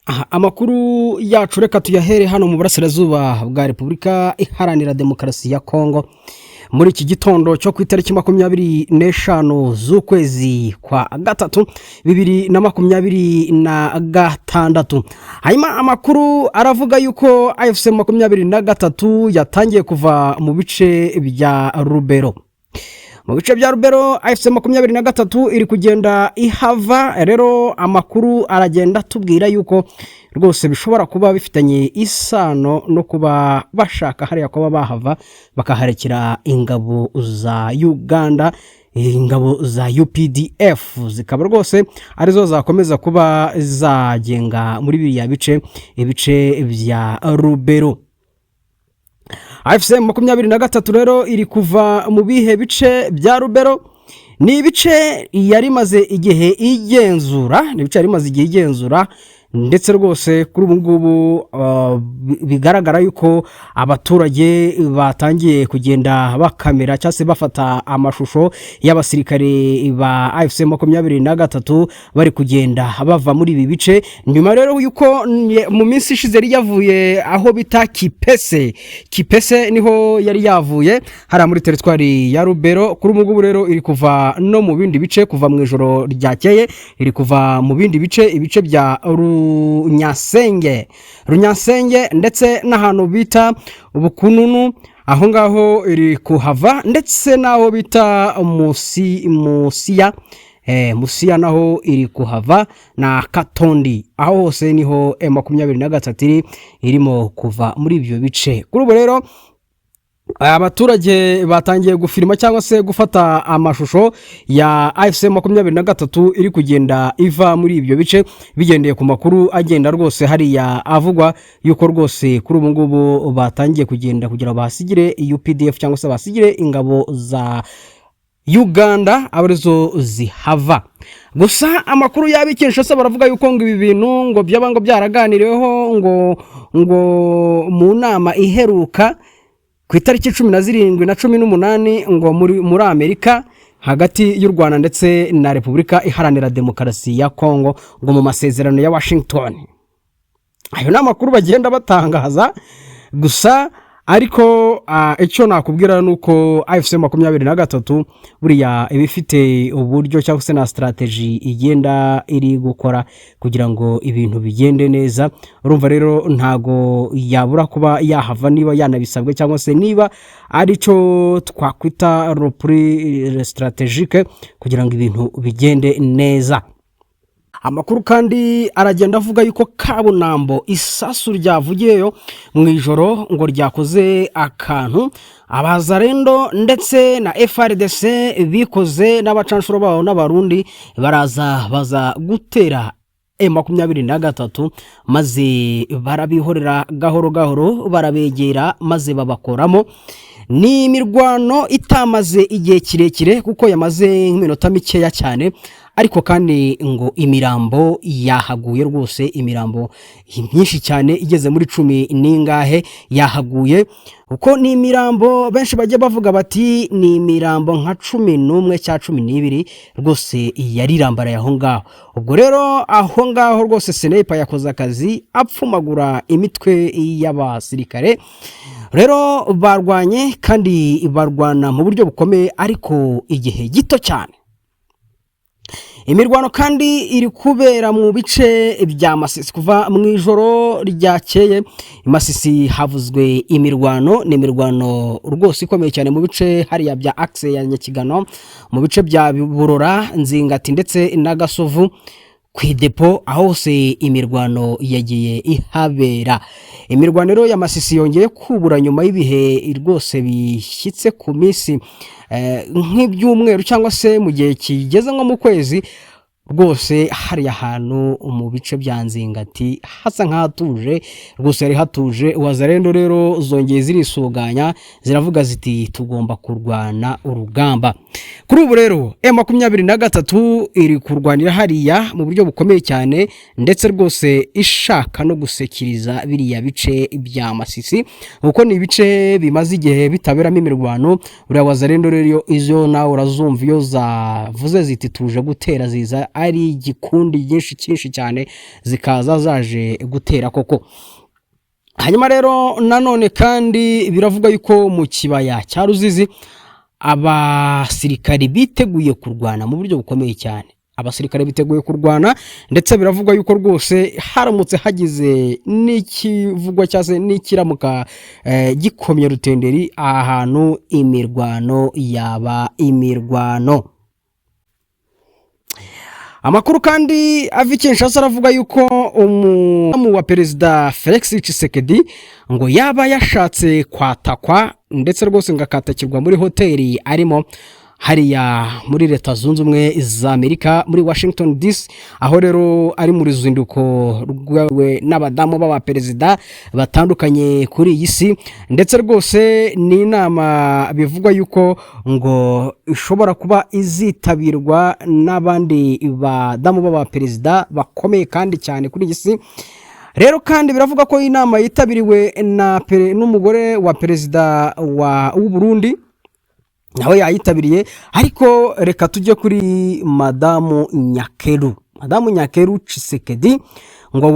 Amakuru yacu reka tuyahere hano mu burasirazuba bwa Repubulika Iharanira Demokarasi ya Kongo muri iki gitondo cyo ku itariki 25 z'ukwezi kwa gatatu 2026. Hanyuma amakuru aravuga yuko AFC 23 yatangiye kuva mu bice bya Rubero. Mu bice bya Rubero AFC 23 iri kugenda ihava. Rero amakuru aragenda tubwira yuko rwose bishobora kuba bifitanye isano no kuba bashaka hariya kuba bahava bakaharekera ingabo za Uganda, ingabo za UPDF zikaba rwose arizo zakomeza kuba zagenga muri biriya ibice bya Rubero. AFC 23 rero iri kuva mu bihe bice bya Rubero. Ni ibice yari maze igihe igenzura, ndetse rwose kuri ubu ngubu bigaragara yuko abaturage batangiye kugenda bakamera cyangwa se bafata amashusho y'abasirikare ba AFC 23 bari kugenda bava muri ibi bice. Nyuma rero yuko mu minsi ishize yari yavuye aho bita Kipese niho yari yavuye hari muri teritwari ya Rubero. Kuri ubu ngubu rero iri kuva no mu bindi bice, kuva mu ijoro ryakeye iri kuva mu bindi ibice bya Runyasenge ndetse n'ahantu bita Ubukununu, aho ngaho iri kuhava, ndetse n'aho bita Musiya naho iri kuhava, na Katondi, aho hose niho 23 irimo kuva muri ibyo bice. Kuri ubu rero abaturage batangiye gufirima cyangwa se gufata amashusho ya AFC 23 iri kugenda iva muri ibyo bice, bigendeye ku makuru agenda rwose hariya avugwa yuko rwose kuri ubu ngubu batangiye kugenda kugira basigire UPDF cyangwa se basigire ingabo za Uganda abarizo zihava. Gusa amakuru y'abikesha baravuga yuko ngo ibi bintu ngo byabango byaraganiriweho ngo mu nama iheruka ku itariki 17 na 18 ngo muri Amerika hagati y'u Rwanda ndetse na Repubulika Iharanira Demokarasi ya Kongo, ngo mu masezerano ya Washington. Ayo ni amakuru bagenda batangaza gusa, ariko icyo nakubwira nuko AFC 23 buriya ibifite uburyo cyangwa se na strategy igenda iri gukora kugira ngo ibintu bigende neza. Urumva rero ntago yabura kuba yahava niba yanabisabwe, cyangwa se niba arico twakwita repris strategique kugira ngo ibintu bigende neza. Amakuru kandi aragenda avuga yuko Kabunambo isasu ryavugiyeyo mu ijoro ngo ryakoze akantu, abazarendo ndetse na FRDC bikoze n'abacanshuro babo n'abarundi baza gutera M23 maze barabihorera gahoro barabegera maze babakoramo. Ni imirwano itamaze igihe kirekire kuko yamaze nk'iminota mikeya cyane, ariko kandi ngo imirambo yahaguye rwose, imirambo myinshi cyane igeze muri 10 n'ingahe yahaguye. Uko ni imirambo benshi bajye bavuga bati ni imirambo nka 11 cya 12 rwose yarirambara yaho ngaho. Ubwo rero aho ngaho rwose sniper yakoze akazi apfumagura imitwe y'abasirikare. Rero barwanye kandi barwana mu buryo bukomeye, ariko igihe gito cyane. Imirwano kandi iri kubera mu bice bya Masisi kuva mu ijoro ryakeye. Masisi havuzwe imirwano, ni imirwano rwose ikomeye cyane mu bice hariya bya axe ya Nyakigano, mu bice bya Burora, Nzingati ndetse na Gasovu kwidepo, aho hose imirwano yagiye ihabera. Imirwano rero ya Masisi yongeye kubura nyuma y'ibihe rwose bishyitse ku minsi nk'ibyumweru cyangwa se mu gihe kigeze nko mu kwezi. Rwose hari ahantu mu bice bya Nzingati hasa nk'ahatuje, rwose yari hatuje. Wazarendo rero zongeye zirisuganya ziravuga ziti tugomba kurwana urugamba. Kuri ubu rero M23 iri kurwanira hariya mu buryo bukomeye cyane, ndetse rwose ishaka no gusekiriza biriya bice bya Masisi, kuko ni ibice bimaze igihe bitaberamo imirwano. Uriya Wazarendo rero izo nawe urazumva iyo zavuze ziti tuje gutera ziza ari igikundi cyinshi cyane zikaza zaje gutera koko. Hanyuma rero nanone kandi biravuga yuko mu kibaya cya Ruzizi abasirikari biteguye kurwana mu buryo bukomeye cyane. Abasirikare biteguye kurwana ndetse biravugwa yuko rwose haramutse hagize n'ikivugwa cyase n'ikiramuka gikomye rutenderi ahantu imirwano yaba imirwano. Amakuru kandi ava Kinshasa aravuga yuko umudamu wa perezida Felix Tshisekedi ngo yaba yashatse kwatakwa ndetse rwose ngakatakirwa muri hoteli arimo hariya muri Leta Zunze Ubumwe za Amerika muri Washington DC, aho rero ari mu ruzinduko rwawe n'abadamu b'aba perezida batandukanye kuri iyi si, ndetse rwose ni inama bivugwa yuko ngo ishobora kuba izitabirwa n'abandi badamu b'aba perezida bakomeye kandi cyane kuri iyi si. Rero kandi biravuga ko inama yitabiriwe n'umugore wa perezida w'u Burundi nawe yayitabiriye, ariko reka tujye kuri Madamu Nyakeru Tshisekedi ngo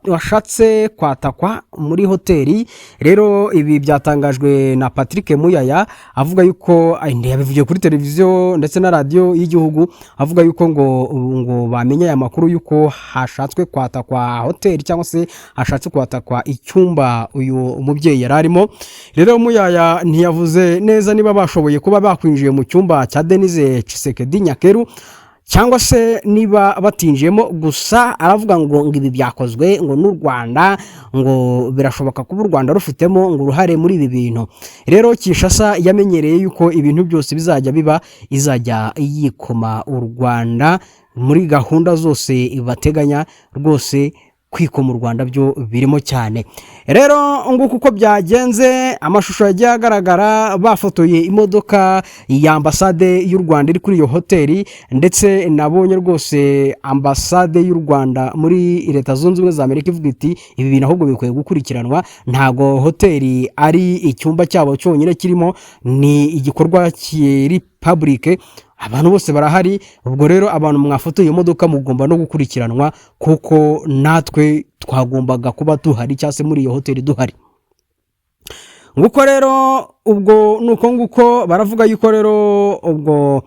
washatse kwatakwa muri hoteli. Rero ibi byatangajwe na Patrick Muyaya avuga yuko yabivugiye kuri televiziyo ndetse na radio y'igihugu, avuga yuko ngo bamenye aya makuru yuko hashatswe kwatakwa hoteli cyangwa se hashatse kwatakwa icyumba uyu mubyeyi yararimo. Rero Muyaya ntiyavuze neza niba bashoboye kuba bakwinjiye mu cyumba cya Denise Tshisekedi Nyakeru cyangwa se niba batinjiyemo, gusa aravuga ngo ibi byakozwe ngo n'u Rwanda, ngo birashoboka kuba u Rwanda rufitemo ngo uruhare muri ibi bintu. Rero Kinshasa yamenyereye yuko ibintu byose bizajya biba izajya yikoma u Rwanda muri gahunda zose bateganya, rwose kwikoma u Rwanda byo birimo cyane. Rero nguko uko byagenze, amashusho yagiye agaragara bafotoye imodoka ya ambasade y'u Rwanda iri kuri iyo hoteli, ndetse nabonye rwose ambasade y'u Rwanda muri Leta Zunze Ubumwe za Amerika ivuga iti ibi bintu ahubwo bikwiye gukurikiranwa, ntago hoteli ari icyumba cyabo cyonyine kirimo, ni igikorwa kiri public, abantu bose barahari. Ubwo rero abantu mwafotoye iyo modoka mugomba no gukurikiranwa, kuko natwe twagombaga kuba tuhari cyangwa se muri iyo hoteli duhari. Nguko rero ubwo nuko nguko baravuga yuko rero ubwo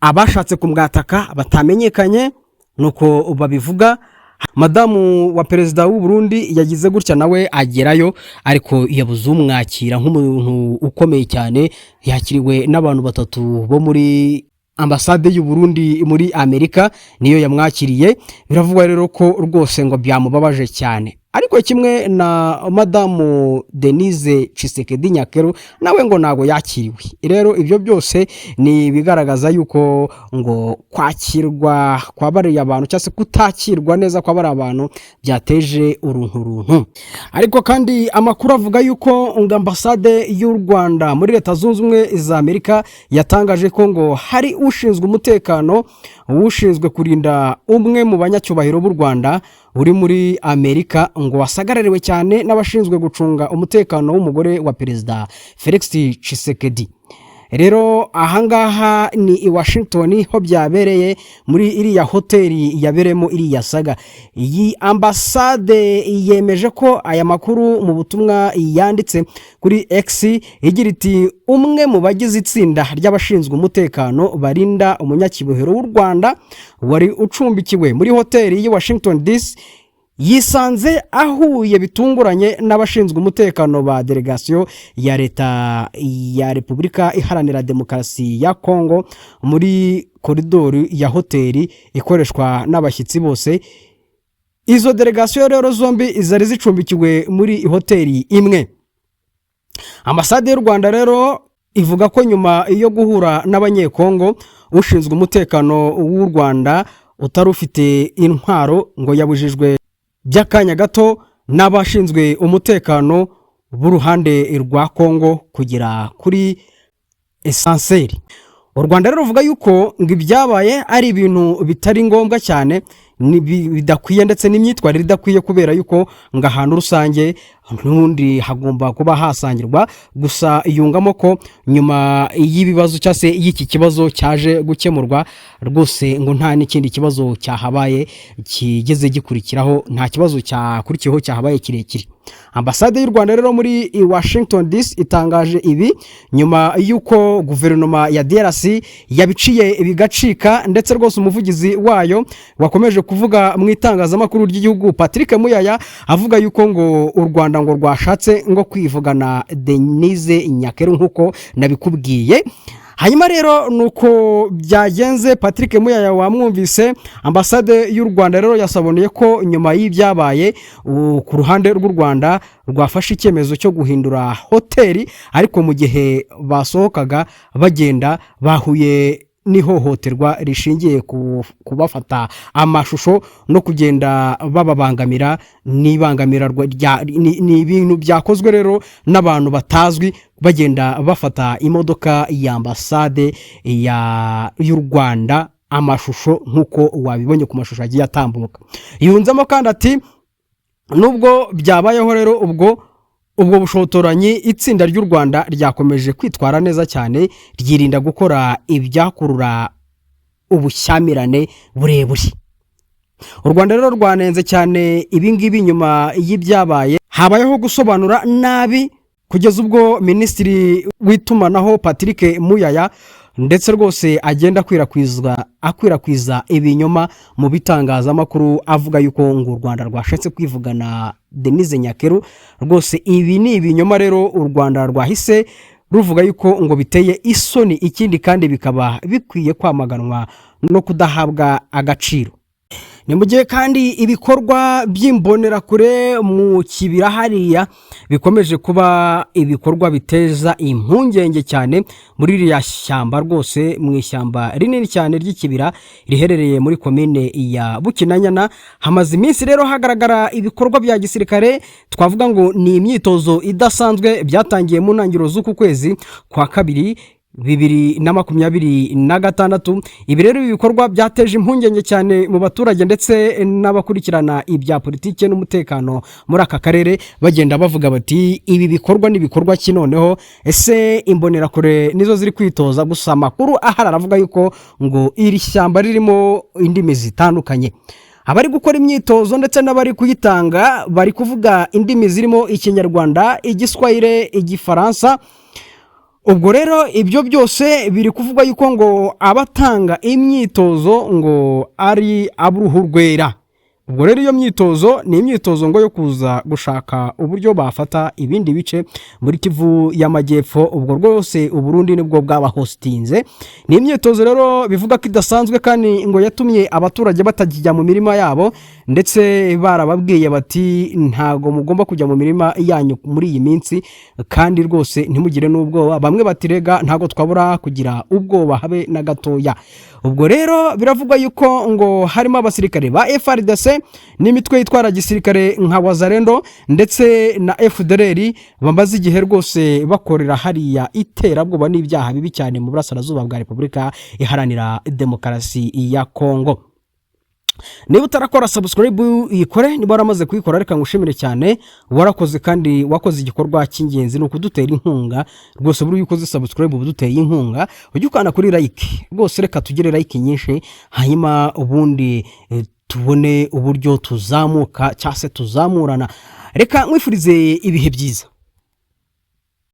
abashatse kumwataka batamenyekanye nuko babivuga. Madamu wa perezida w'u Burundi yagize gutya nawe agerayo, ariko yabuze umwakira nk'umuntu ukomeye cyane. Yakiriwe n'abantu batatu bo muri ambasade y'u Burundi muri Amerika, niyo yamwakiriye. Biravugwa rero ko rwose ngo byamubabaje cyane, ariko kimwe na Madamu Denise Tshisekedi Nyakeru nawe ngo nago yakiriwe. Rero ibyo byose ni bigaragaza yuko ngo kwakirwa kwa bari abantu cyase kutakirwa neza kwa bari abantu byateje urunturuntu. Ariko kandi amakuru avuga yuko ambasade y'u Rwanda muri Leta Zunze Ubumwe za Amerika yatangaje ko ngo hari ushinzwe umutekano, ushinzwe kurinda umwe mu banyacyubahiro b'u Rwanda uri muri Amerika, ngo wasagarariwe cyane n'abashinzwe gucunga umutekano w'umugore wa perezida Felix Tshisekedi. Rero ahangaha ni i Washington ho byabereye muri iriya hoteli yaberemo iriya saga. Iyi ambasade yemeje ko aya makuru mu butumwa yanditse kuri X igira iti umwe mu bagize itsinda ry'abashinzwe umutekano barinda umunyakibuhero w'u Rwanda wari ucumbikiwe muri hoteli y'i Washington DC yisanze ahuye bitunguranye n'abashinzwe umutekano ba delegation ya leta ya Repubulika Iharanira Demokarasi ya Kongo muri koridori ya hoteli ikoreshwa n'abashyitsi bose. Izo delegation rero zombi zari zicumbikiwe muri hoteli imwe. Ambasade y'u Rwanda rero ivuga ko nyuma yo guhura n'abanyekongo, ushinzwe umutekano w'u Rwanda utarufite intwaro ngo yabujijwe by'akanya gato n'abashinzwe umutekano b'uruhande rwa Kongo kugera kuri esanseri. U Rwanda rero ruvuga yuko ngo ibyabaye ari ibintu bitari ngombwa cyane, bidakwiye ndetse n'imyitwarire idakwiye, kubera yuko ngo ahantu rusange n'ubundi hagomba kuba hasangirwa. Gusa yungamo ko nyuma y'ibibazo cyangwa se y'iki kibazo cyaje gukemurwa rwose ngo nta n'ikindi kibazo cyahabaye kigeze gikurikiraho, nta kibazo cyakurikiyeho cyahabaye kirekire. Ambasade y'u Rwanda rero muri Washington DC itangaje ibi nyuma y'uko guverinoma ya DRC yabiciye bigacika, ndetse rwose umuvugizi wayo wakomeje kuvuga mu itangazamakuru ry'igihugu Patrick Muyaya avuga yuko ngo u Rwanda ngo rwashatse ngo kwivugana Denise Nyakeru nk'uko nabikubwiye. Hanyuma rero nuko byagenze, Patrick Muyaya wamwumvise. Ambasade y'u Rwanda rero yasaboneye ko nyuma y'ibyabaye ku ruhande rw'u Rwanda rwafashe icyemezo cyo guhindura hoteli, ariko mu gihe basohokaga bagenda bahuye n'ihohoterwa rishingiye kubafata amashusho no kugenda bababangamira. Ni ibintu byakozwe rero n'abantu batazwi, bagenda bafata imodoka ya ambasade y'u Rwanda amashusho nk'uko wabibonye ku mashusho agiye atambuka. Yunzemo kandi ati nubwo byabayeho rero ubwo bushotoranyi, itsinda ry'u Rwanda ryakomeje kwitwara neza cyane, ryirinda gukora ibyakurura ubushyamirane burebure. U Rwanda rero rwanenze cyane ibingibi nyuma y'ibyabaye. Habayeho gusobanura nabi kugeza ubwo Minisitiri w'itumanaho Patrick Muyaya ndetse rwose agenda akwirakwiza ibinyoma mu bitangazamakuru, avuga yuko ngo u Rwanda rwashatse kwivugana Denise Nyakeru. Rwose ibi ni ibinyoma rero u Rwanda rwahise ruvuga yuko ngo biteye isoni, ikindi kandi bikaba bikwiye kwamaganwa no kudahabwa agaciro. Ni mu gihe kandi ibikorwa by'imbonerakure mu kibira hariya bikomeje kuba ibikorwa biteza impungenge cyane muri iriya shyamba, rwose mu ishyamba rinini cyane ry'ikibira riherereye muri komine ya Bukinanyana. Hamaze iminsi rero hagaragara ibikorwa bya gisirikare, twavuga ngo ni imyitozo idasanzwe, byatangiye mu ntangiriro z'uku kwezi kwa kabiri 2026. Ibi rero ibikorwa byateje impungenge cyane mu baturage ndetse n'abakurikirana ibya politike n'umutekano muri aka karere, bagenda bavuga bati ibi bikorwa n'ibikorwa kinoneho ese imbonerakure nizo ziri kwitoza. Gusa amakuru ahari aravuga yuko ngo iri shyamba ririmo indimi zitandukanye. Abari gukora imyitozo ndetse n'abari kuyitanga bari kuvuga indimi zirimo Ikinyarwanda, Igiswahili, Igifaransa. Ubwo rero ibyo byose biri kuvuga yuko ngo abatanga imyitozo ngo ari ab'uruhu rwera. Ubwo rero iyo myitozo ni imyitozo ngo yo kuza gushaka uburyo bafata ibindi bice muri Kivu y'Amajyepfo. Ubwo rwose u Burundi nibwo bwaba hostinze. Ni imyitozo rero bivuga ko idasanzwe kandi ngo yatumye abaturage batajya mu mirima yabo, ndetse barababwiye bati ntago mugomba kujya mu mirima yanyu muri iyi minsi, kandi rwose ntimugire n'ubwoba. Bamwe batirega ntago twabura kugira ubwoba habe na gatoya. Ubwo rero biravugwa yuko ngo harimo abasirikare ba FARDC n'imitwe yitwara gisirikare nka Wazalendo ndetse na FDLR bamaze igihe rwose bakorera hariya iterabwoba n'ibyaha bibi cyane mu burasirazuba bwa Repubulika Iharanira Demokarasi ya Kongo. Niba utarakora subscribe uyikore, niba waramaze kuyikora reka ngushimire cyane, warakoze kandi wakoze igikorwa cy'ingenzi no kudutera inkunga. Rwose buri yuko subscribe buduteye inkunga, ujye ukana kuri like. Rwose reka tugire like nyinshi, hanyuma ubundi tubone uburyo tuzamuka cyase tuzamurana. Reka nkwifurize ibihe byiza.